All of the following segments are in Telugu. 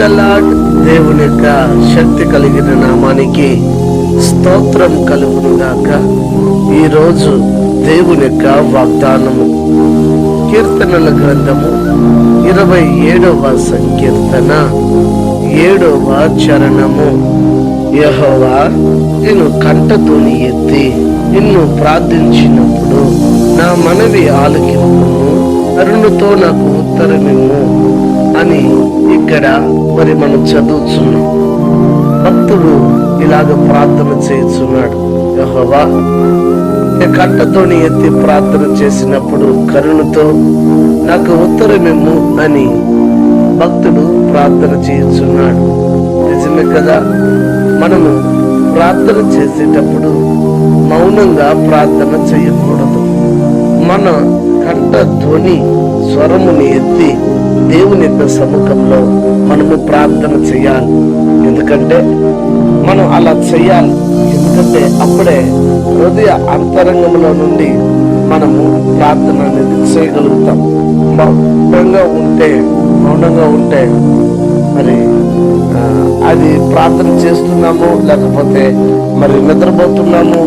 The lord. దేవుని యొక్క శక్తి కలిగిన నామానికి స్తోత్రం కలుగును గాక. ఈరోజు దేవుని యొక్క వాగ్దానము కీర్తనల గ్రంథము 27వ సంకీర్తన 7వ చరణము. యెహోవా, నేను కంఠధ్వని ఎత్తి నిన్ను ప్రార్థించినప్పుడు నా మనవి ఆలకింపుము, కరుణతో నాకు ఉత్తరమిమ్ము అని ఇక్కడ మనం చదువుతున్నాం. భక్తుడు ఇలాగ ప్రార్థన చేస్తున్నాడు. యెహోవా, కంఠతోని ఎత్తి ప్రార్థన చేసినప్పుడు కరుణతో నాకు ఉత్తరమిమ్ము అని భక్తుడు ప్రార్థన చేస్తున్నాడు. నిజమే కదా. మనము ప్రార్థన చేసేటప్పుడు మౌనంగా ప్రార్థన చేయకూడదు. మన కంఠ ధ్వని స్వరముని ఎత్తి దేవుని యొక్క సముఖంలో మనము ప్రార్థన చేయాలి. ఎందుకంటే మనం అలా చేయాలి. ఎందుకంటే అప్పుడే హృదయ అంతరంగంలో నుండి మనము ప్రార్థన అనేది చేయగలుగుతాం. మౌనంగా ఉంటే మరి అది ప్రార్థన చేస్తున్నాము, లేకపోతే మరి నిద్రపోతున్నాము,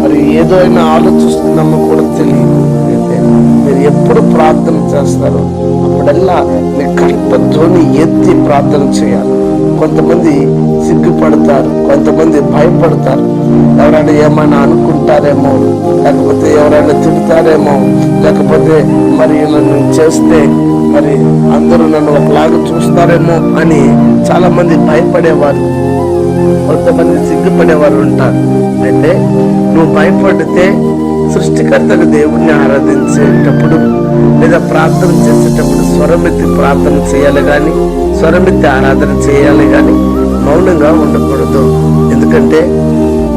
మరి ఏదో అయినా ఆలోచిస్తున్నామో కూడా తెలియదు. అయితే మీరు ఎప్పుడు ప్రార్థన చేస్తారో అప్పుడల్లా మీ కంఠ ధ్వని ఎత్తి ప్రార్థన చేయాలి. కొంతమంది సిగ్గుపడతారు, కొంతమంది భయపడతారు. ఎవరైనా ఏమైనా అనుకుంటారేమో, లేకపోతే ఎవరైనా తిడతారేమో, లేకపోతే మరి నన్ను చేస్తే మరి అందరూ నన్ను ఒకలాగా చూస్తారేమో అని చాలా మంది భయపడేవారు, కొంతమంది సిగ్గుపడేవారు ఉంటారు. అయితే నువ్వు భయపడితే సృష్టికర్తకు దేవుణ్ణి ఆరాధించేటప్పుడు లేదా ప్రార్థన చేసేటప్పుడు స్వరమెత్తి ప్రార్థన చేయాలి కానీ, స్వరమెత్తి ఆరాధన చేయాలి కానీ మౌనంగా ఉండకూడదు. ఎందుకంటే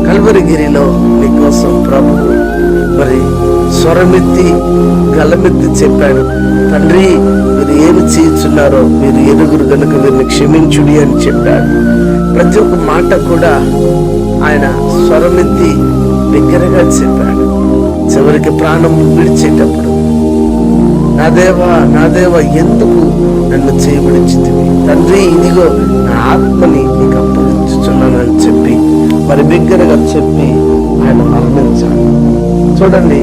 కల్వరిగిరిలో నీకోసం ప్రభువు మరి స్వరమెత్తి గలమెత్తి చెప్పాడు, తండ్రి మీరు ఏమి చేయుచున్నారో మీరు ఎరుగురు గనుక వీరిని క్షమించుడి అని చెప్పాడు. ప్రతి ఒక్క మాట కూడా ఆయన స్వరమెత్తి బిగ్గరగా చెప్పాడు. చివరికి ప్రాణం విడిచేటప్పుడు, నా దేవా ఎందుకు నన్ను చేయబడిచితివి, తండ్రి ఇదిగో నా ఆత్మని నీకు అప్పగించుచున్నానని చెప్పి మరి బిగ్గరగా చెప్పి ఆయన మరణించాడు. చూడండి,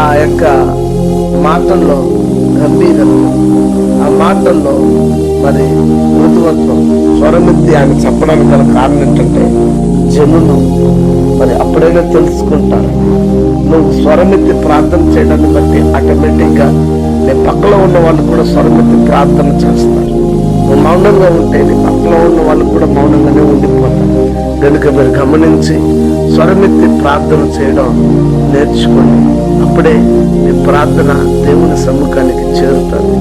ఆ యొక్క మాటల్లో గంభీరత్వం, ఆ మాటల్లో మరి మృదువత్వం, స్వరమెత్తి ఆయన చెప్పడానికి గల కారణం ఏంటంటే జనులు మరి అప్పుడైనా తెలుసుకుంటారు. నువ్వు స్వరమెత్తి ప్రార్థన చేయడాన్ని బట్టి ఆటోమేటిక్గా నీ పక్కలో ఉన్న వాళ్ళు కూడా స్వరమెత్తి ప్రార్థన చేస్తారు. నువ్వు మౌనంగా ఉంటే నీ పక్కలో ఉన్న వాళ్ళు కూడా మౌనంగానే ఉండిపోతారు. కనుక మీరు గమనించి స్వరమెత్తి ప్రార్థన చేయడం నేర్చుకోండి. అప్పుడే మీ ప్రార్థన దేవుని సమ్ముఖానికి చేరుతుంది.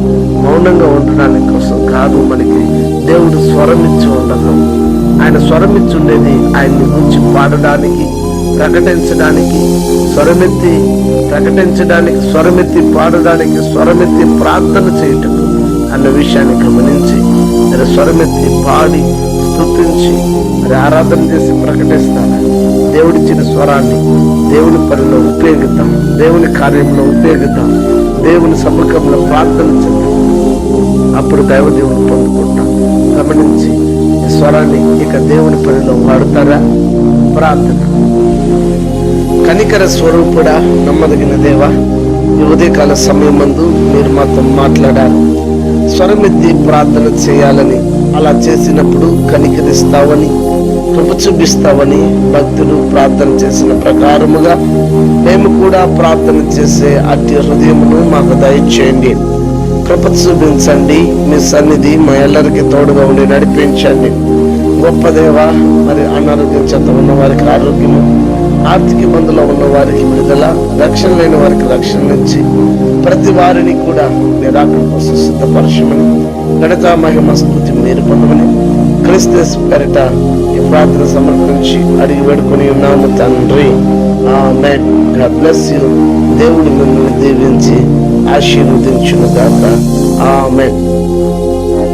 మౌనంగా ఉండడానికి కోసం కాదు, మనకి దేవుడు స్వరమిచ్చి ఉండదు. ఆయన స్వరమిచ్చి ఉండేది ఆయన్ని గురించి పాడడానికి, ప్రకటించడానికి, స్వరమెత్తి ప్రకటించడానికి, స్వరమెత్తి పాడడానికి, స్వరమెత్తి ప్రార్థన చేయటం అన్న విషయాన్ని గమనించి మీరు స్వరమెత్తి పాడి స్తుతించి మరి ఆరాధన చేసి ప్రకటిస్తాను. దేవుడిచ్చిన స్వరాన్ని దేవుని పనిలో ఉపయోగిద్దాం, దేవుని కార్యంలో ఉపయోగిద్దాం, దేవుని సముఖంలో ప్రార్థన చేద్దాం. అప్పుడు దైవదేవుని పొందుకుంటాం. గమనించి ఈ స్వరాన్ని ఇక దేవుని పనిలో వాడతారా? ప్రార్థన. కనికర స్వరూపుడా, నమ్మదగిన దేవా, ఈ ఉదయకాల సమయం మందు మీరు మాతో మాట్లాడారు. స్వరమెత్తి ప్రార్థన చేయాలని, అలా చేసినప్పుడు కనికరిస్తావని, కృప చూపిస్తావని భక్తులు ప్రార్థన చేసిన ప్రకారముగా మేము కూడా ప్రార్థన చేసే అట్టి హృదయమును మాకు దయచేయండి. కృప చూపించండి. మీ సన్నిధి మా ಎಲ್ಲరికి తోడుగా ఉండి నడిపించండి. గొప్ప దేవా, మరి అనారోగ్యం చేత ఉన్న వారికి ఆరోగ్యము, ఆర్థిక ఇబ్బందులో ఉన్న వారికి విడుదల, రక్షణ లేని వారికి రక్షణ నుంచి ప్రతి వారిని కూడా మీరు అక్కడి కోసం సిద్ధపరచమని, ఘనత మహిమ స్తుతి మీరు పొందమని క్రీస్తు పేరిట ఈ ప్రార్థన సమర్పించి అడిగి వేడుకొని ఉన్నాము తండ్రి. ఆమేన్. God bless you. దేవుడు మిమ్మల్ని దీవించి ఆశీర్వదించును గాక. ఆమేన్.